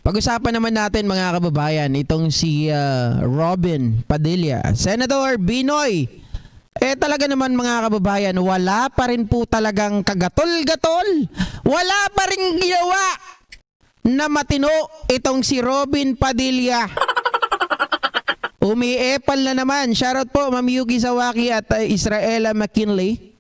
Pag-usapan naman natin mga kababayan, itong si Robin Padilla. Senator Binoy, talaga naman mga kababayan, wala pa rin po talagang kagatol-gatol. Wala pa rin ginawa na matino itong si Robin Padilla. Umiepal na naman. Shoutout po Ma'am Yuki Sawaki at Israela McKinley.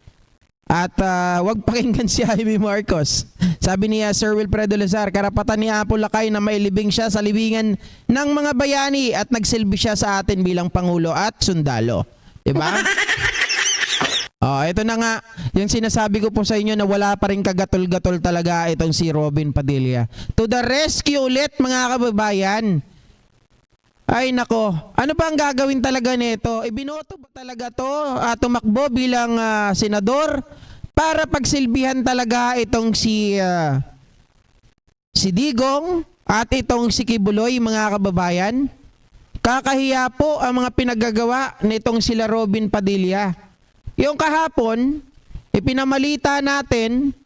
At wag pakinggan si Jaime Marcos. Sabi niya Sir Wilfredo Lazar, karapatan ni Apo Lakay na mailibing siya sa libingan ng mga bayani at nagsilbi siya sa atin bilang Pangulo at sundalo. Diba? Ito na nga, yung sinasabi ko po sa inyo na wala pa rin kagatol-gatol talaga itong si Robin Padilla. To the rescue ulit mga kababayan. Ay nako, ano ba ang gagawin talaga nito? Ibinoto ba talaga to tumakbo bilang senador para pagsilbihan talaga itong si Digong at itong si Kibuloy mga kababayan? Kakahiya po ang mga pinagagawa nitong sila Robin Padilla. Yung kahapon, ipinamalita natin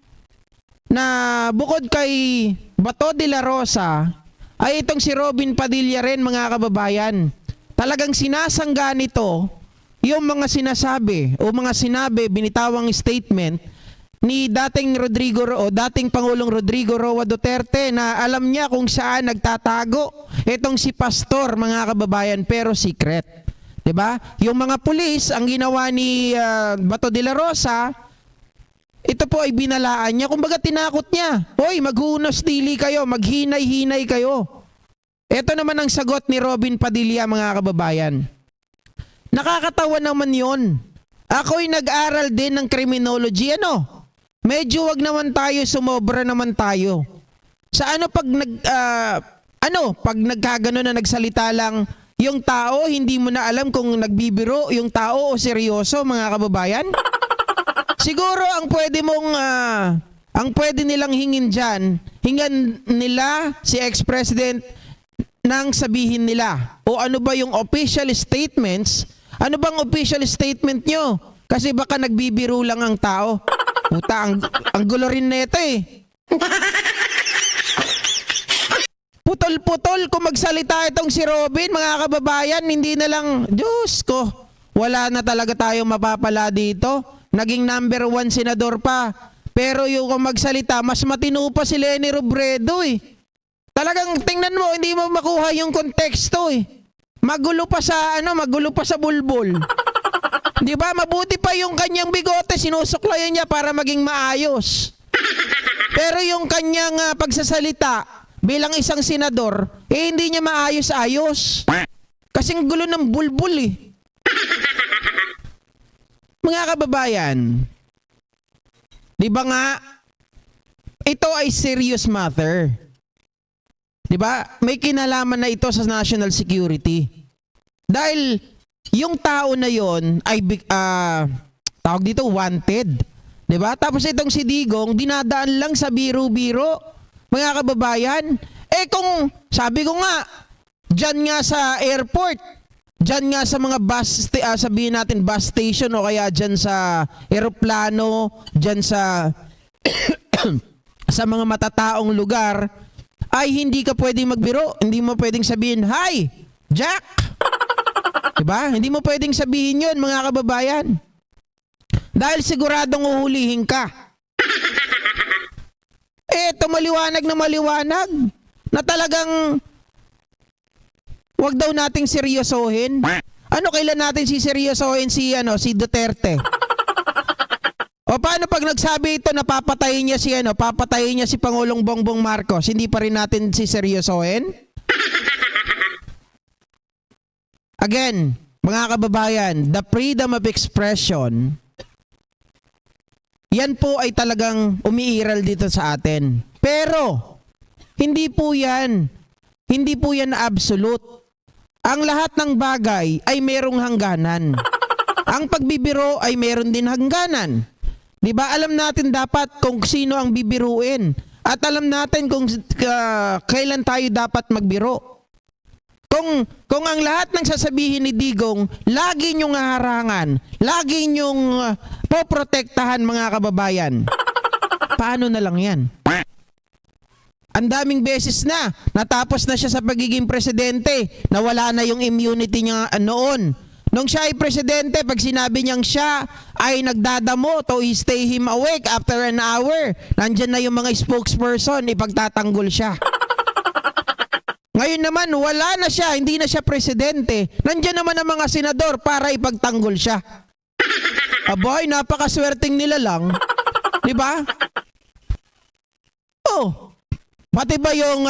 na bukod kay Bato de la Rosa, ay itong si Robin Padilla rin mga kababayan. Talagang sinasangga nito yung mga sinasabi o mga sinabi, binitawang statement ni dating Pangulong Rodrigo Roa Duterte na alam niya kung saan nagtatago itong si Pastor mga kababayan pero secret. 'Di ba? Yung mga pulis, ang ginawa ni Bato de la Rosa, ito po ay binalaan niya. Kumbaga tinakot niya. Hoy, maghunos dili kayo, maghinay-hinay kayo. Ito naman ang sagot ni Robin Padilla mga kababayan. Nakakatawa naman yon. Ako'y nag-aral din ng criminology. Medyo wag naman tayo, sumobra naman tayo. Sa pag nagkagano na nagsalita lang yung tao, hindi mo na alam kung nagbibiro yung tao o seryoso mga kababayan? Siguro ang pwede nilang hingin dyan, hingan nila si ex-president nang sabihin nila. O ano ba yung official statements? Ano bang official statement nyo? Kasi baka nagbibiro lang ang tao. Puta, ang gulo rin nito eh. Putol-putol kung magsalita itong si Robin, mga kababayan, hindi na lang, Diyos ko, wala na talaga tayong mapapala dito. Naging number 1 senador pa. Pero yung kung magsalita, mas matino pa si Leni Robredo eh. Talagang tingnan mo, hindi mo makuha yung konteksto eh. Magulo pa sa bulbul. Di ba? Mabuti pa yung kanyang bigote, sinusuklayan niya para maging maayos. Pero yung kanyang pagsasalita bilang isang senador, hindi niya maayos-ayos. Kasing gulo ng bulbul eh. Mga kababayan, di ba nga, ito ay serious matter. Di ba? May kinalaman na ito sa national security. Dahil yung tao na yon ay tawag dito wanted. Di ba? Tapos itong si Digong, dinadaan lang sa biro-biro. Mga kababayan, kung sabi ko nga, dyan nga sa airport, dyan nga sa mga bus, sabihin natin bus station o kaya dyan sa eroplano, dyan sa sa mga matataong lugar, ay hindi ka pwedeng magbiro. Hindi mo pwedeng sabihin, "Hi, Jack!" Diba? Hindi mo pwedeng sabihin yun, mga kababayan. Dahil siguradong uhulihin ka. Ito maliwanag na talagang wag daw nating seryosohin. Ano, kailan natin seryosohin si Duterte? O paano pag nagsabi ito na papatayin niya si Pangulong Bongbong Marcos, hindi pa rin natin seryosohin? Again, mga kababayan, the freedom of expression, yan po ay talagang umiiral dito sa atin. Pero, hindi po yan absolute. Ang lahat ng bagay ay merong hangganan. Ang pagbibiro ay meron din hangganan. Di ba? Alam natin dapat kung sino ang bibiruin. At alam natin kung kailan tayo dapat magbiro. Kung ang lahat ng sasabihin ni Digong, lagi niyong harangan, lagi niyong poprotektahan mga kababayan, paano na lang yan? Ang daming beses na. Natapos na siya sa pagiging presidente. Nawala na yung immunity niya noon. Nung siya ay presidente, pag sinabi niyang siya ay nagdadamo to stay him awake after an hour, nandyan na yung mga spokesperson, ipagtatanggol siya. Ngayon naman, wala na siya, hindi na siya presidente. Nandyan naman ang mga senador para ipagtanggol siya. Aboy, napakaswerteng nila lang. Di ba? Oh, pati ba yung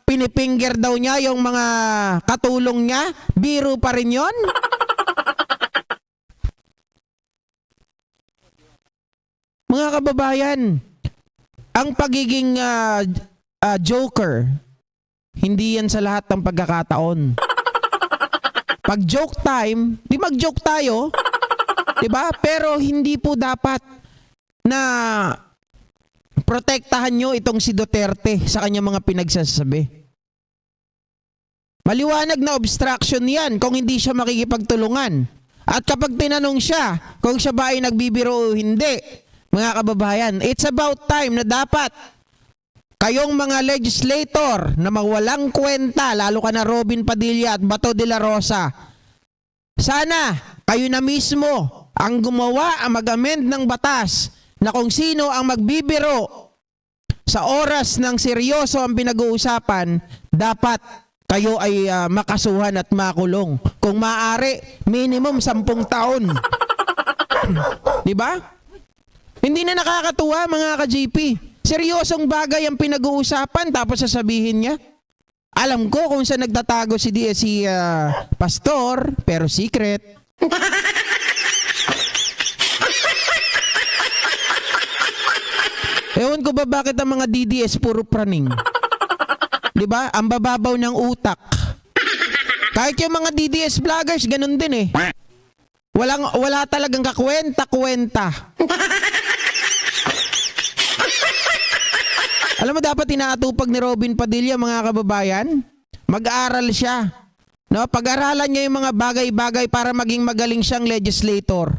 pinipinger daw niya, yung mga katulong niya, biro pa rin yon? Mga kababayan, ang pagiging joker, hindi yan sa lahat ng pagkakataon. Pag joke time, di mag-joke tayo, di ba? Pero hindi po dapat na protektahan nyo itong si Duterte sa kanyang mga pinagsasabi. Maliwanag na obstruction yan kung hindi siya makikipagtulungan. At kapag tinanong siya kung siya ba ay nagbibiro o hindi, mga kababayan, it's about time na dapat kayong mga legislator na mawalang kwenta, lalo ka na Robin Padilla at Bato de la Rosa, sana kayo na mismo ang gumawa, ang mag-amend ng batas na kung sino ang magbibiro sa oras ng seryoso ang pinag-uusapan, dapat kayo ay makasuhan at makulong. Kung maaari, minimum 10 taon. Di ba? Hindi na nakakatuwa mga ka-JP. Seryosong bagay ang pinag-uusapan tapos sasabihin niya. Alam ko kung saan nagtatago si pastor, pero secret. Ewan ko ba bakit ang mga DDS puro praning? 'Di ba? Ang bababaw ng utak. Kahit yung mga DDS vloggers ganun din eh. Wala talagang kakwenta-kwenta. Alam mo, dapat inaatupag ni Robin Padilla, mga kababayan, mag-aaral siya. No, pag-aralan niya yung mga bagay-bagay para maging magaling siyang legislator.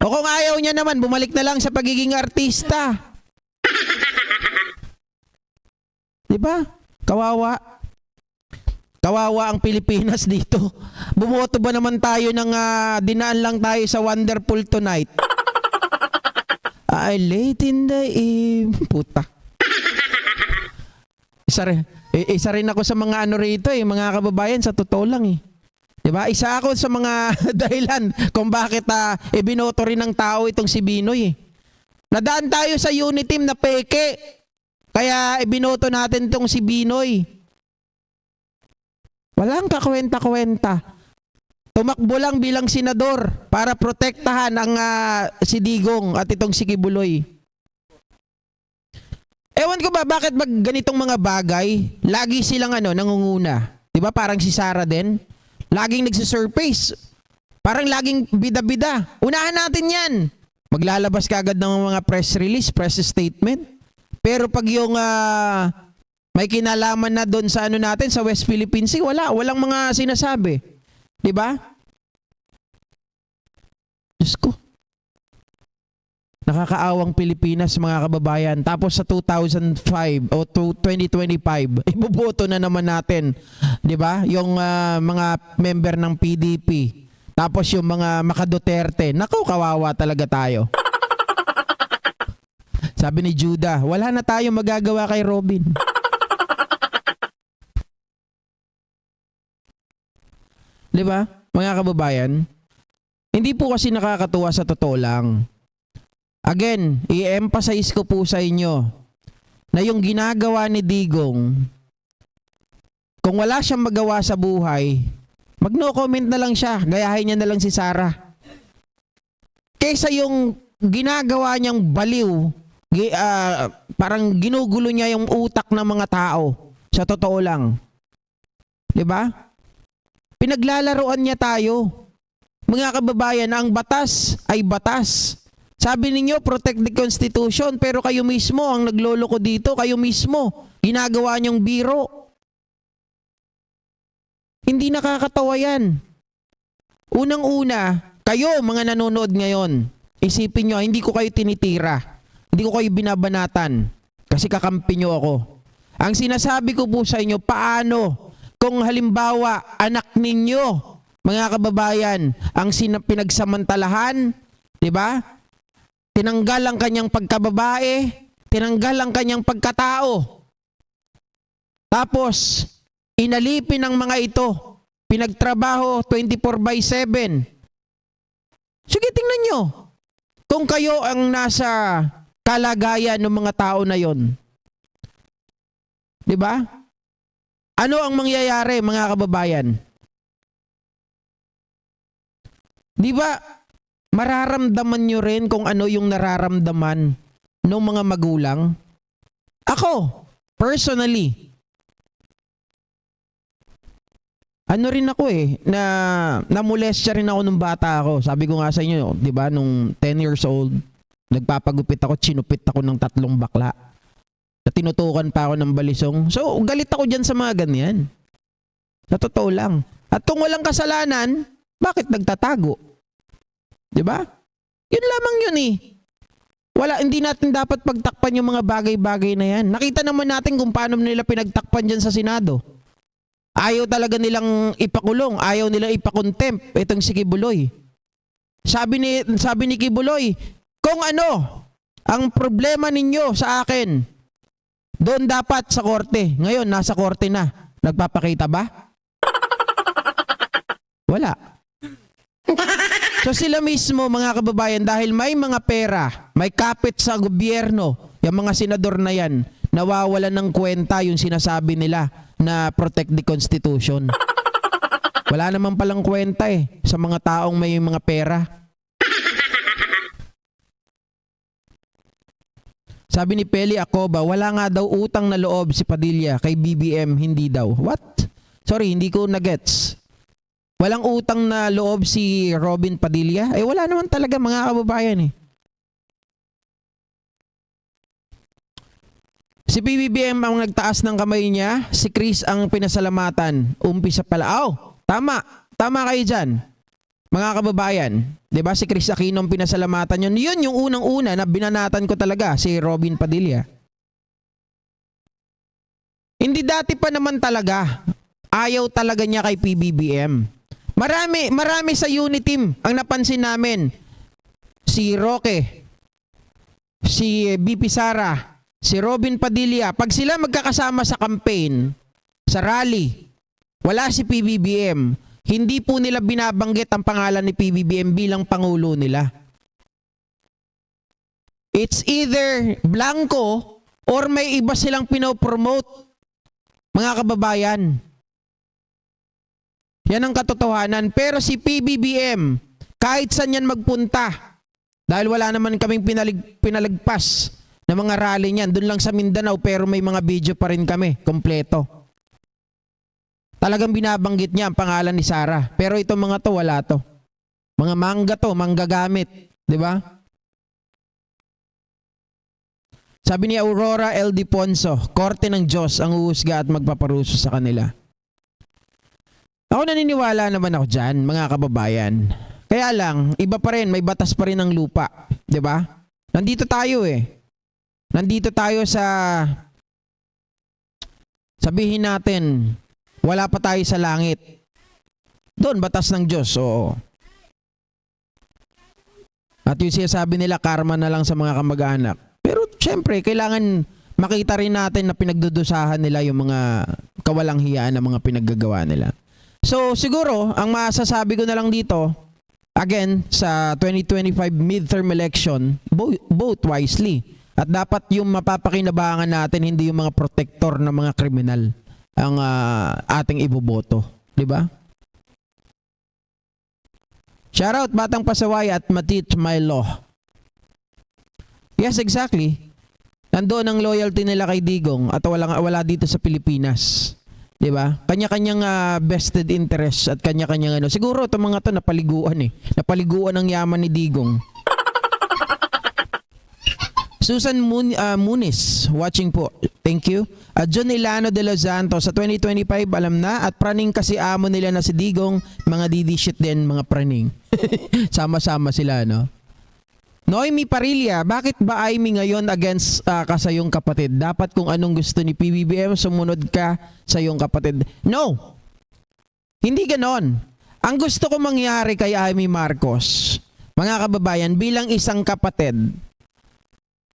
O kung ayaw niya naman, bumalik na lang sa pagiging artista. Di ba? Kawawa. Kawawa ang Pilipinas dito. Bumoto ba naman tayo ng dinaan lang tayo sa Wonderful Tonight? I late in the evening. Puta. Isa rin ako sa mga ano rito mga kababayan, sa totoo lang eh. Diba? Isa ako sa mga dahilan kung bakit ibinoto rin ng tao itong si Binoy eh. Nadaan tayo sa unit team na peke. Kaya ibinoto natin itong si Binoy. Walang kakwenta-kwenta. Tumakbo lang bilang senador para protektahan ang si Digong at itong si Kibuloy. Ewan ko ba bakit ganitong mga bagay, lagi silang nangunguna. 'Di ba? Parang si Sara din, laging nagse-surface. Parang laging bida-bida. Unahan natin 'yan. Maglalabas kaagad ng mga press release, press statement. Pero pag yung may kinalaman na doon sa natin sa West Philippine Sea, walang mga sinasabi. 'Di ba? Diyos ko. Nakakaawang Pilipinas, mga kababayan. Tapos sa 2005 o 2025, iboboto na naman natin, 'di ba? Yung mga member ng PDP. Tapos yung mga maka-Duterte. Naku, kawawa talaga tayo. Sabi ni Judah, wala na tayong magagawa kay Robin. Di ba, mga kababayan? Hindi po kasi nakakatuwa sa totoo lang. Again, i-emphasize ko po sa inyo na yung ginagawa ni Digong, kung wala siyang magawa sa buhay, mag-no comment na lang siya, gayahin niya na lang si Sara. Kaysa yung ginagawa niyang baliw, parang ginugulo niya yung utak ng mga tao. Sa totoo lang. Di ba? Pinaglalaroan niya tayo. Mga kababayan, ang batas ay batas. Sabi ninyo, protect the Constitution, pero kayo mismo ang nagloloko dito, kayo mismo, ginagawa niyong biro. Hindi nakakatawa yan. Unang-una, kayo mga nanonood ngayon, isipin nyo, hindi ko kayo tinitira, hindi ko kayo binabanatan. Kasi kakampi nyo ako. Ang sinasabi ko po sa inyo, paano kung halimbawa anak ninyo, mga kababayan, ang pinagsamantalahan, di ba? Tinanggal ang kanyang pagkababae, tinanggal ang kanyang pagkatao. Tapos, inalipin ng mga ito, pinagtrabaho 24/7. Sige, tingnan nyo. Kung kayo ang nasa kalagayan ng mga tao na yon, di ba? Ano ang mangyayari, mga kababayan? Di ba, mararamdaman nyo rin kung ano yung nararamdaman ng mga magulang? Ako, personally, ano rin ako namolestya rin ako nung bata ako. Sabi ko nga sa inyo, di ba, nung 10 years old, nagpapagupit ako, chinupit ako ng 3 bakla. Tinutukan pa ako ng balisong. So, galit ako dyan sa mga ganyan. Sa totoo lang. At kung walang kasalanan, bakit nagtatago? Di ba? Yun lamang yun eh. Hindi natin dapat pagtakpan yung mga bagay-bagay na yan. Nakita naman natin kung paano nila pinagtakpan dyan sa Senado. Ayaw talaga nilang ipakulong, ayaw nilang ipakontempt itong si Kibuloy. Sabi ni Kibuloy, kung ano ang problema ninyo sa akin, doon dapat sa korte. Ngayon, nasa korte na. Nagpapakita ba? Wala. So sila mismo, mga kababayan, dahil may mga pera, may kapit sa gobyerno, yung mga senador na yan, nawawalan ng kwenta yung sinasabi nila na protect the Constitution. Wala naman palang kwenta sa mga taong may mga pera. Sabi ni Peli Acoba, wala nga daw utang na loob si Padilla kay BBM, hindi daw. What? Sorry, hindi ko na-gets. Walang utang na loob si Robin Padilla? Wala naman talaga, mga kababayan . Si BBM ang nagtaas ng kamay niya, si Chris ang pinasalamatan. Umpisa pala. Tama. Tama kayo dyan. Mga kababayan, 'di ba si Chris Aquino ang pinasalamatan yun. Yun yung unang-una na binanatan ko talaga, si Robin Padilla. Hindi dati pa naman talaga. Ayaw talaga niya kay PBBM. Marami sa unit team ang napansin namin. Si Roque, si BP Sara, si Robin Padilla, pag sila magkakasama sa campaign, sa rally, wala si PBBM. Hindi po nila binabanggit ang pangalan ni PBBM bilang pangulo nila. It's either blanco or may iba silang pinopromote, mga kababayan. Yan ang katotohanan. Pero si PBBM, kahit saan yan magpunta, dahil wala naman kaming pinalagpas na mga rally niyan, doon lang sa Mindanao, pero may mga video pa rin kami, kompleto. Talagang binabanggit niya ang pangalan ni Sara. Pero itong mga to, wala to. Mga mangga to, manggagamit. Di ba? Sabi ni Aurora L. Diponso, korte ng Diyos ang uhusga at magpaparuso sa kanila. Ako naniniwala naman ako dyan, mga kababayan. Kaya lang, iba pa rin, may batas pa rin ng lupa. Di ba? Nandito tayo Nandito tayo sa, sabihin natin, wala pa tayo sa langit. Doon, batas ng Diyos. Oo. At yung sinasabi nila, karma na lang sa mga kamag-anak. Pero syempre, kailangan makita rin natin na pinagdudusahan nila yung mga kawalang hiyaan na mga pinaggagawa nila. So siguro, ang masasabi ko na lang dito, again, sa 2025 midterm election, vote wisely. At dapat yung mapapakinabangan natin, hindi yung mga protector ng mga kriminal ang ating iboboto. Diba? Shoutout Batang Pasaway at Matit My Law. Yes, exactly. Nandoon ang loyalty nila kay Digong at wala dito sa Pilipinas. 'Di ba? Kanya-kanyang vested interest at kanya-kanyang Siguro itong mga 'to napaliguan Napaliguan ng yaman ni Digong. Susan Muniz, watching po. Thank you. John Ilano de los Santos, sa 2025 alam na at praning kasi amo nila na si Digong, mga DD shit din, mga praning. Sama-sama sila, no? Noemi Parilla, bakit ba Amy ngayon against ka sa iyong kapatid? Dapat kung anong gusto ni PBBM, sumunod ka sa iyong kapatid. No, hindi ganon. Ang gusto ko mangyari kay Amy Marcos, mga kababayan, bilang isang kapatid,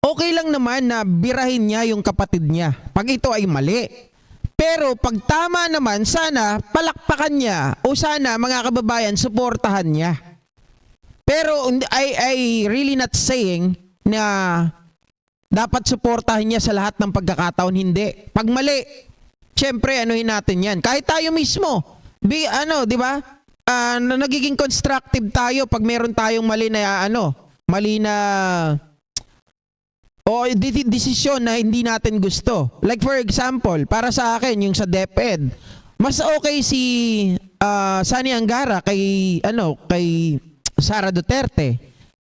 okay lang naman na birahin niya yung kapatid niya pag ito ay mali. Pero pag tama naman, sana palakpakan niya o sana mga kababayan, suportahan niya. Pero I really not saying na dapat suportahan niya sa lahat ng pagkakataon. Hindi. Pag mali, syempre anuhin natin yan. Kahit tayo mismo, di ba? Nagiging constructive tayo pag meron tayong mali na o desisyon na hindi natin gusto. Like for example, para sa akin yung sa DepEd, mas okay si Sani Angara kay Sara Duterte.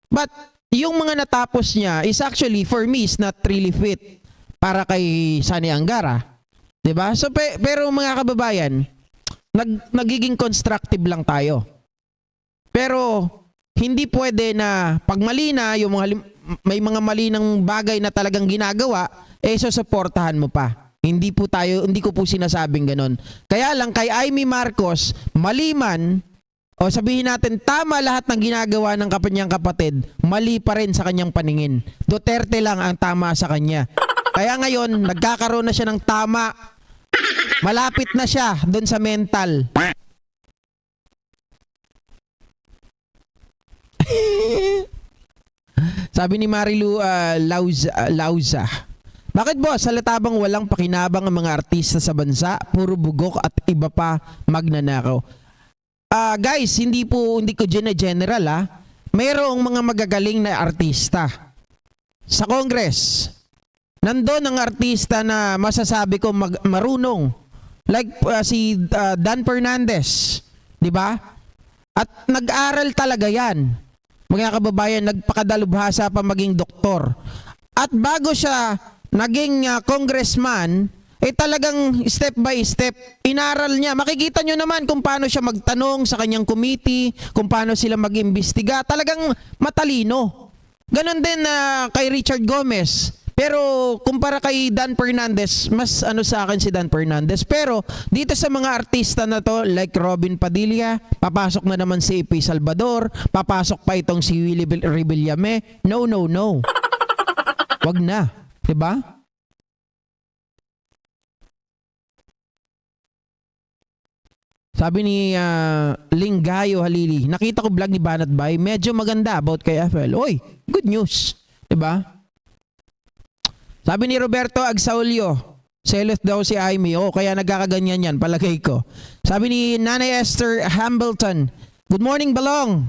But yung mga natapos niya is actually for me is not really fit para kay Sani Angara. 'Di ba? So pero mga kababayan, nagiging constructive lang tayo. Pero hindi pwede na pag mali na yung may mga mali ng bagay na talagang ginagawa, susuportahan mo pa. Hindi ko po sinasabing ganon. Kaya lang kay Amy Marcos, mali man, o sabihin natin tama lahat ng ginagawa ng kanyang kapatid, mali pa rin sa kanyang paningin. Duterte lang ang tama sa kanya. Kaya ngayon, nagkakaroon na siya ng tama. Malapit na siya doon sa mental. Sabi ni Marilu Lauza, bakit boss, halata bang walang pakinabang ang mga artista sa bansa? Puro bugok at iba pa magnanakaw. Guys, hindi ko general Mayroong mga magagaling na artista sa Congress. Nandun ang artista na masasabi ko marunong. Like si Dan Fernandez, 'di ba? At nag-aral talaga 'yan. Mga kababayan, nagpakadalubhasa pa maging doktor. At bago siya naging congressman, talagang step by step, inaral niya. Makikita nyo naman kung paano siya magtanong sa kanyang committee, kung paano sila mag-imbestiga. Talagang matalino. Ganon din kay Richard Gomez. Pero kumpara kay Dan Fernandez, mas sa akin si Dan Fernandez. Pero dito sa mga artista na to, like Robin Padilla, papasok na naman si AP Salvador, papasok pa itong si Willie Rebillame. No. Wag na. Diba? Sabi ni Linggayo Halili, nakita ko vlog ni Banat Bay, medyo maganda about kay FL. Oy, good news. Diba? Sabi ni Roberto Agsaulio, selos daw si Amy. Kaya nagkakaganyan yan, palagay ko. Sabi ni Nanay Esther Hambleton, good morning, Balong.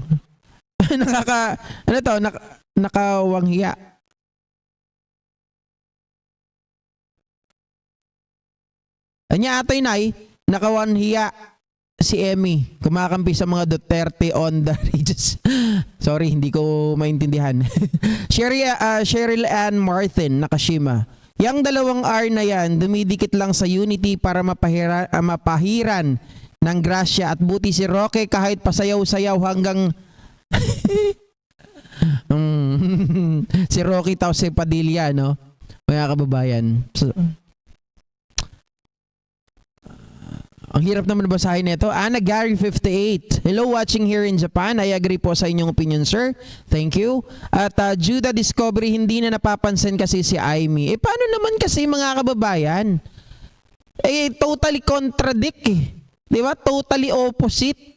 Nakawanghiya. Anya atoy nay, nakawanhiya si Emmy. Kumakampi sa mga Duterte on the ridges. Sorry, hindi ko maintindihan. Cheryl Ann Martin, Nakashima. Yang dalawang R na yan, dumidikit lang sa unity para mapahiran ng grasya. At buti si Roque kahit pasayaw-sayaw hanggang... si Roque tao si Padilla, no? Mga kababayan. Ang hirap naman basahin nito. Ana Gary 58. Hello, watching here in Japan. I agree po sa inyong opinion, sir. Thank you. At Judah Discovery, hindi na napapansin kasi si Amy. Paano naman kasi mga kababayan? Totally contradict eh. Di ba? Totally opposite.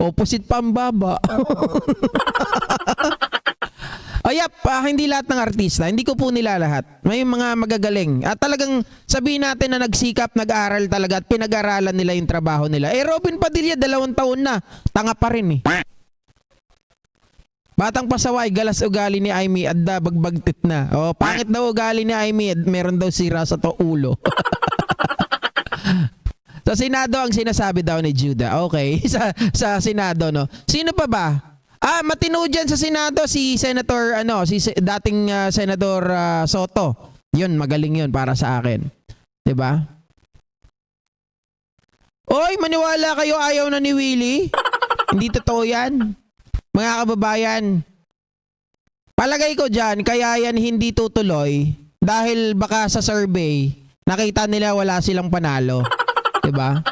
Opposite pa ang baba. Hindi lahat ng artista. Hindi ko po nila lahat. May mga magagaling. At talagang sabihin natin na nagsikap, nag-aral talaga at pinag-aralan nila yung trabaho nila. Robin Padilla, 2 taon na. Tanga pa rin eh. Batang pasaway, galas ugali ni Amy at bagbagtit na. Pangit daw ugali ni Amy at meron daw sira sa ulo. Sa Senado ang sinasabi daw ni Judah. Okay, sa Senado, no? Sino pa ba? Matino dyan sa Senado si Senator dating Senador Soto. 'Yun, magaling 'yun para sa akin. 'Di ba? Oy, maniwala kayo ayaw na ni Willie? Hindi totoo 'yan. Mga kababayan, Palagay ko dyan, kaya yan hindi tutuloy dahil baka sa survey, nakita nila wala silang panalo. Diba?